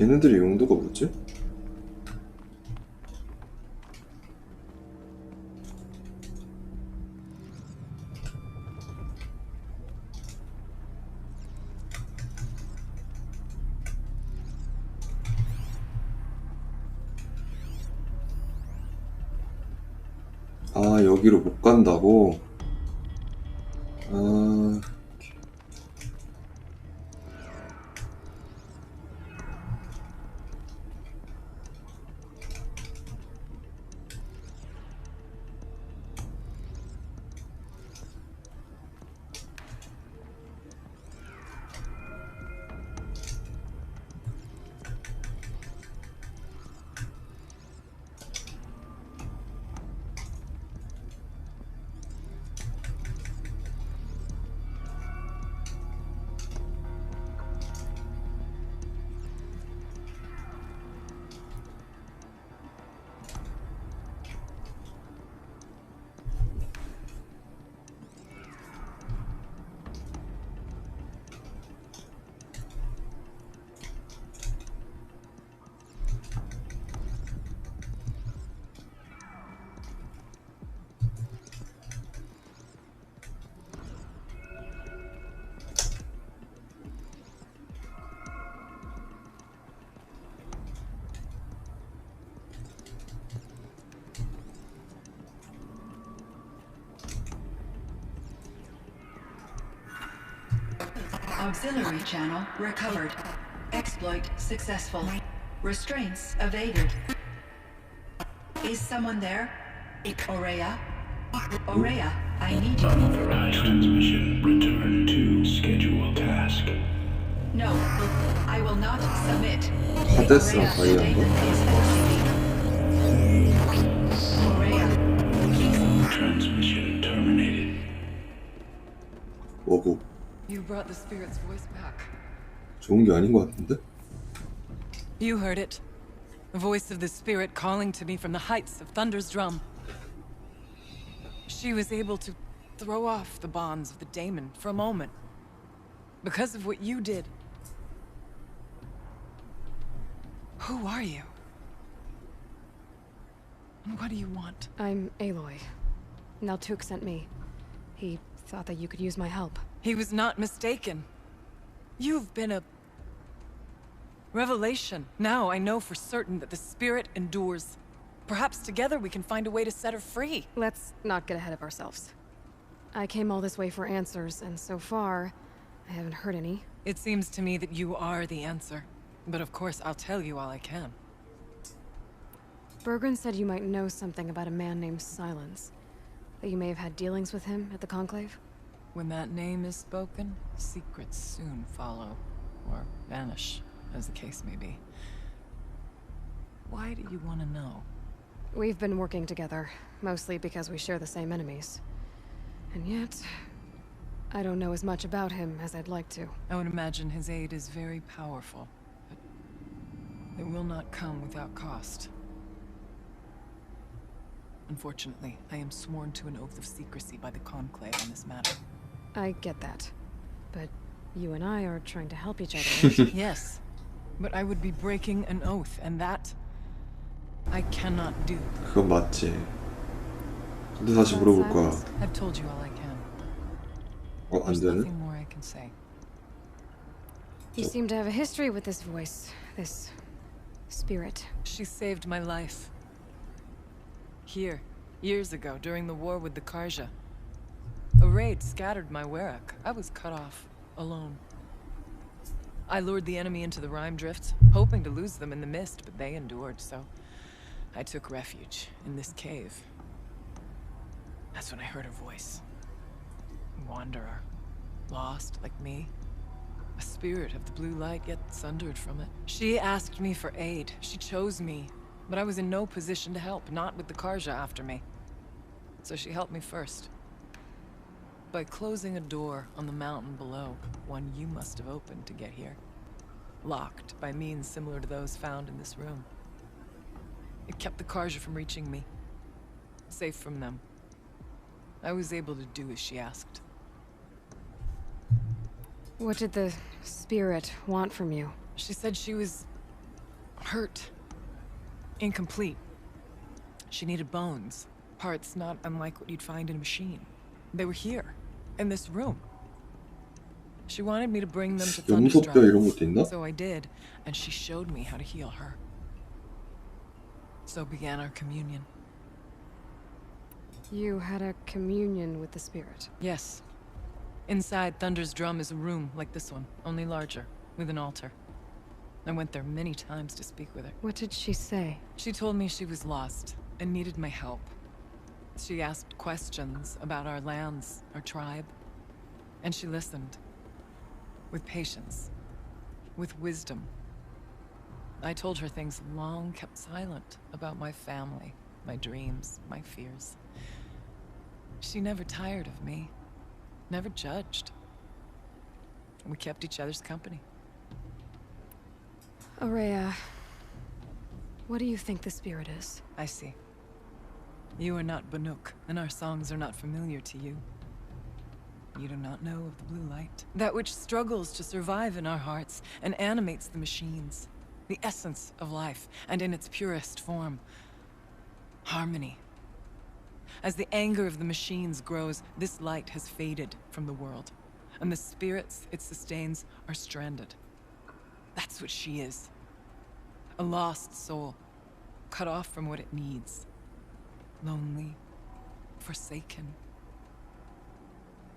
S1: 얘네들의 용도가 뭐지? 아, 여기로 못 간다고? 아,
S9: Auxiliary channel recovered. Exploit successful. Restraints evaded. Is someone there? Aurea? Aurea, I need you.
S10: Unauthorized transmission. Return to scheduled task.
S9: No, I will not submit.
S1: 하데스
S9: Aurea
S1: 관리한 거?
S9: is Aurea.
S10: Transmission terminated.
S1: 뭐고?
S8: You brought the spirit's voice back.
S1: 좋은 게 아닌 것 같은데?
S8: You heard it. The voice of the spirit calling to me from the heights of Thunder's drum. She was able to throw off the bonds of the daemon for a moment. Because of what you did. Who are you? And what do you want?
S2: I'm Aloy. Naltuk sent me. He thought that you could use my help.
S8: He was not mistaken. You've been a revelation. Now I know for certain that the spirit endures.
S11: Perhaps together we can find a way to set her free.
S2: Let's not get ahead of ourselves. I came all this way for answers, and so far, I haven't heard any.
S8: It seems to me that you are the answer. But of course, I'll tell you all I can.
S2: Bergren said you might know something about a man named Silence. That you may have had dealings with him at the Conclave?
S8: When that name is spoken, secrets soon follow. Or vanish, as the case may be. Why do you want to know?
S2: We've been working together, mostly because we share the same enemies. And yet, I don't know as much about him as I'd like to.
S8: I would imagine his aid is very powerful, but it will not come without cost. Unfortunately, I am sworn to an oath of secrecy by the Conclave on this matter.
S2: I get that. But you and I are trying to help each other, right?
S8: Yes, but I would be breaking an oath, and that I cannot do.
S1: 그건 맞지. 근데 다시 물어볼 거야.
S8: I've told you all I can.
S1: 안
S8: There's
S1: 되네?
S8: nothing more I can say.
S2: You seem to have a history with this voice, this spirit.
S8: She saved my life. Here, years ago, during the war with the Karja. A raid scattered my Werak. I was cut off, alone. I lured the enemy into the Rime Drifts, hoping to lose them in the mist, but they endured, so I took refuge in this cave. That's when I heard her voice. A wanderer. Lost, like me. A spirit of the blue light, yet sundered from it. She asked me for aid. She chose me. But I was in no position to help, not with the Karja after me. So she helped me first. By closing a door on the mountain below, one you must have opened to get here. Locked by means similar to those found in this room. It kept the Karja from reaching me. Safe from them. I was able to do as she asked.
S2: What did the spirit want from you?
S8: She said she was hurt. Incomplete. She needed bones. Parts not unlike what you'd find in a machine. They were here, in this room. She wanted me to bring them to
S1: 염소뼈 이런 것도 있나?
S8: So I did, and she showed me how to heal her. So began our communion.
S2: You had a communion with the spirit?
S8: Yes. Inside Thunder's drum is a room like this one, only larger, with an altar. I went there many times to speak with her.
S2: What did she say?
S8: She told me she was lost and needed my help. She asked questions about our lands, our tribe, and she listened. With patience. With wisdom. I told her things long kept silent about my family, my dreams, my fears. She never tired of me. Never judged. We kept each other's company.
S2: Aurea, what do you think the spirit is?
S8: I see. You are not Banuk, and our songs are not familiar to you. You do not know of the blue light. That which struggles to survive in our hearts and animates the machines. The essence of life, and in its purest form. Harmony. As the anger of the machines grows, this light has faded from the world, and the spirits it sustains are stranded. That's what she is. A lost soul, cut off from what it needs. Lonely, forsaken.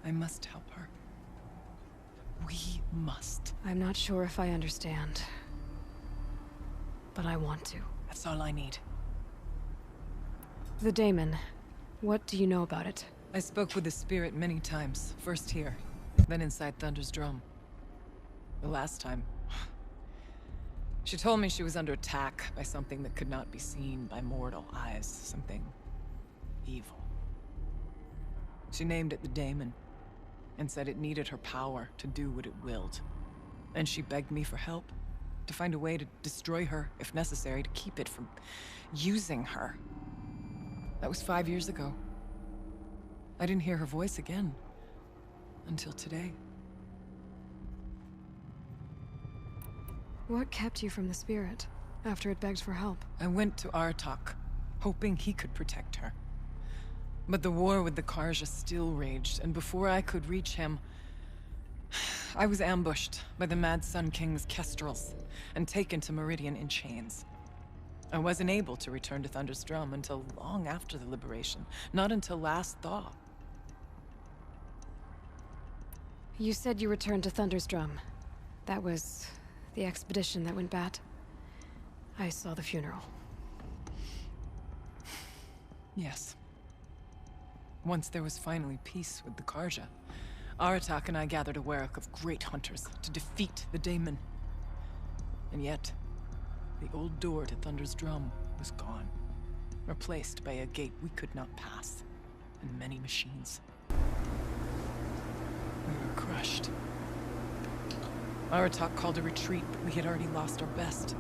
S8: I must help her. We must.
S2: I'm not sure if I understand, but I want to.
S8: That's all I need.
S2: The daemon. What do you know about it?
S8: I spoke with the spirit many times. First here, then inside Thunder's drum. The last time, she told me she was under attack by something that could not be seen by mortal eyes. Something evil. She named it the daemon, and said it needed her power to do what it willed. And she begged me for help, to find a way to destroy her, if necessary, to keep it from using her. That was 5 years ago. I didn't hear her voice again, until today.
S2: What kept you from the spirit, after it begged for help?
S8: I went to Artok, hoping he could protect her. But the war with the Karja still raged, and before I could reach him, I was ambushed by the Mad Sun King's kestrels, and taken to Meridian in chains. I wasn't able to return to Thunder's Drum until long after the liberation. Not until last thaw.
S2: You said you returned to Thunder's Drum. That was the expedition that went bad. I saw the funeral.
S8: Yes. Once there was finally peace with the Karja, Aratak and I gathered a Werak of great hunters to defeat the Daemon. And yet, the old door to Thunder's Drum was gone, replaced by a gate we could not pass, and many machines. We were crushed. Aratak called a retreat, but we had already lost our best.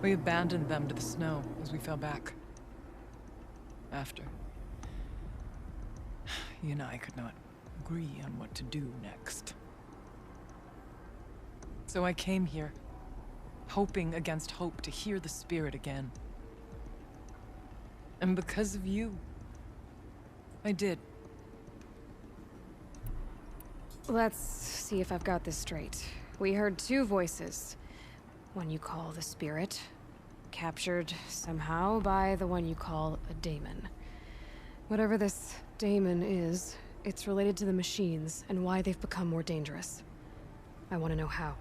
S8: We abandoned them to the snow as we fell back. After, he and I could not agree on what to do next. So I came here, hoping against hope to hear the spirit again. And because of you, I did.
S2: Let's see if I've got this straight. We heard two voices. One you call the spirit, captured somehow by the one you call a daemon. Whatever this daemon is, it's related to the machines and why they've become more dangerous. I want to know how.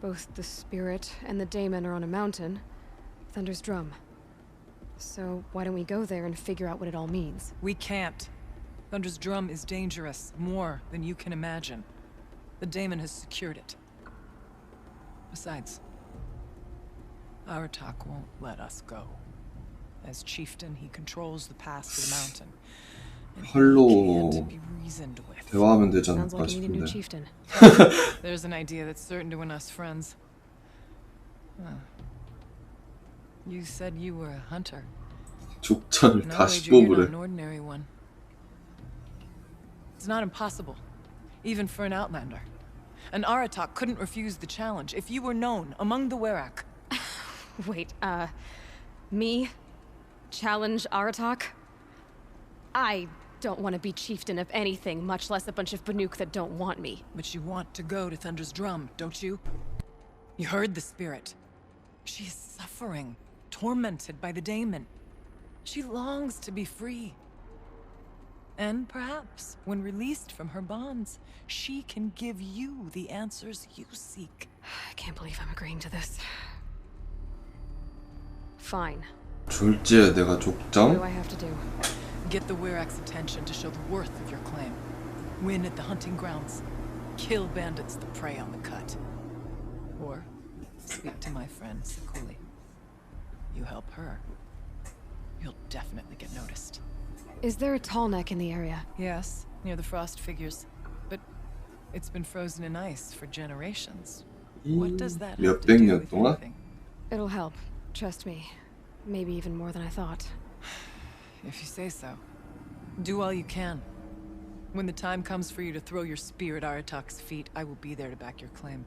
S2: Both the spirit and the daemon are on a mountain, Thunder's Drum. So why don't we go there and figure out what it all means?
S8: We can't. Thunder's Drum is dangerous, more than you can imagine. The daemon has secured it. Besides, Aratak won't let us go. As chieftain, he controls the path to the mountain. And
S1: 활로
S8: he can't be reasoned with.
S1: 대화하면 되지
S2: Sounds
S1: 않을까
S2: like you need a new
S1: 싶은데.
S2: chieftain.
S8: There's an idea that's certain to win us friends. You said you were a hunter.
S1: 족장을
S8: No,
S1: 다시
S8: wager you're not
S1: 뽑으래.
S8: an ordinary one. It's not impossible, even for an outlander. An Aratak couldn't refuse the challenge if you were known among the Werak.
S2: Wait, me? Challenge Aratak? I don't want to be chieftain of anything, much less a bunch of Banuk that don't want me.
S8: But you want to go to Thunder's Drum, don't you? You heard the spirit. She is suffering, tormented by the daemon. She longs to be free. And perhaps, when released from her bonds, she can give you the answers you seek.
S2: I can't believe I'm agreeing to this. Fine.
S1: 졸지에 내가
S2: What do
S1: 족장?
S2: I have to do?
S8: Get the Werak's attention to show the worth of your claim. Win at the hunting grounds. Kill bandits that prey on the cut. Or speak to my friend Sakuli. You help her, you'll definitely get noticed.
S2: Is there a tall neck in the area?
S8: Yes, near the frost figures. But it's been frozen in ice for generations. What does that have to
S1: 몇백
S8: do
S1: 년
S8: with
S1: 동안?
S8: anything?
S2: It'll help. Trust me. Maybe even more than I thought.
S8: If you say so. Do all you can. When the time comes for you to throw your spear at Aratak's feet, I will be there to back your claim.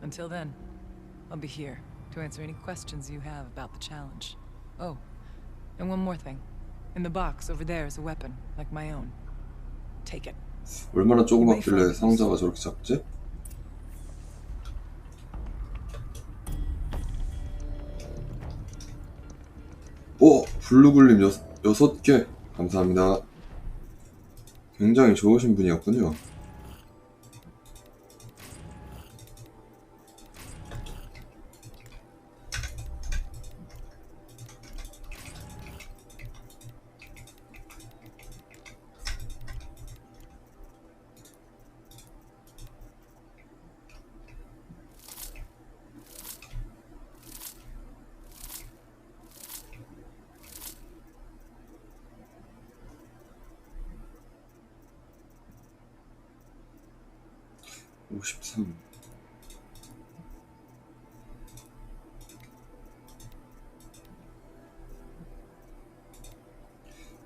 S8: Until then, I'll be here to answer any questions you have about the challenge. Oh, and one more thing. In the box over there is a weapon, like my own. Take it.
S1: 얼마나 조그맣길래 상자가 저렇게 작지? 오! 블루글림 6개! 감사합니다. 굉장히 좋으신 분이었군요.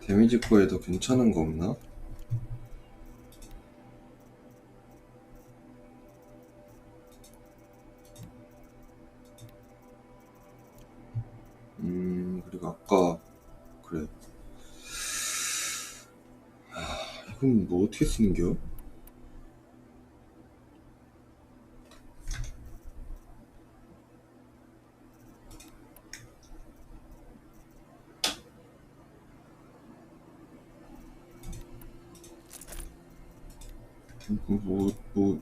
S1: 데미지 거에 더 괜찮은 거 없나? 그리고 아까 그래. 이건 뭐 어떻게 쓰는겨?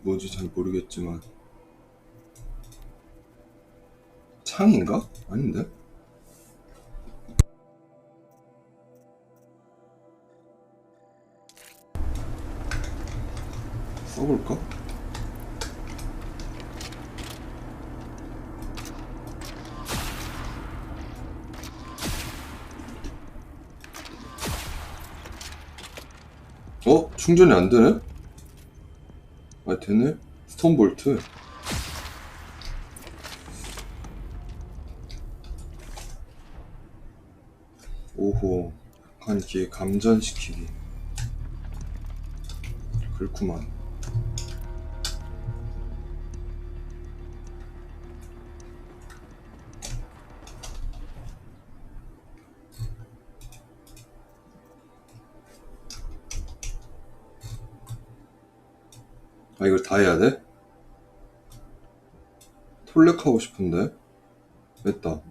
S1: 뭐지 잘 모르겠지만 창인가? 아닌데? 써볼까? 충전이 안 되네? 아, 되네? 스톤 볼트. 오호, 약간 이렇게 감전시키기. 그렇구만. 아, 이걸 다 해야 돼? 톨렉하고 싶은데? 됐다.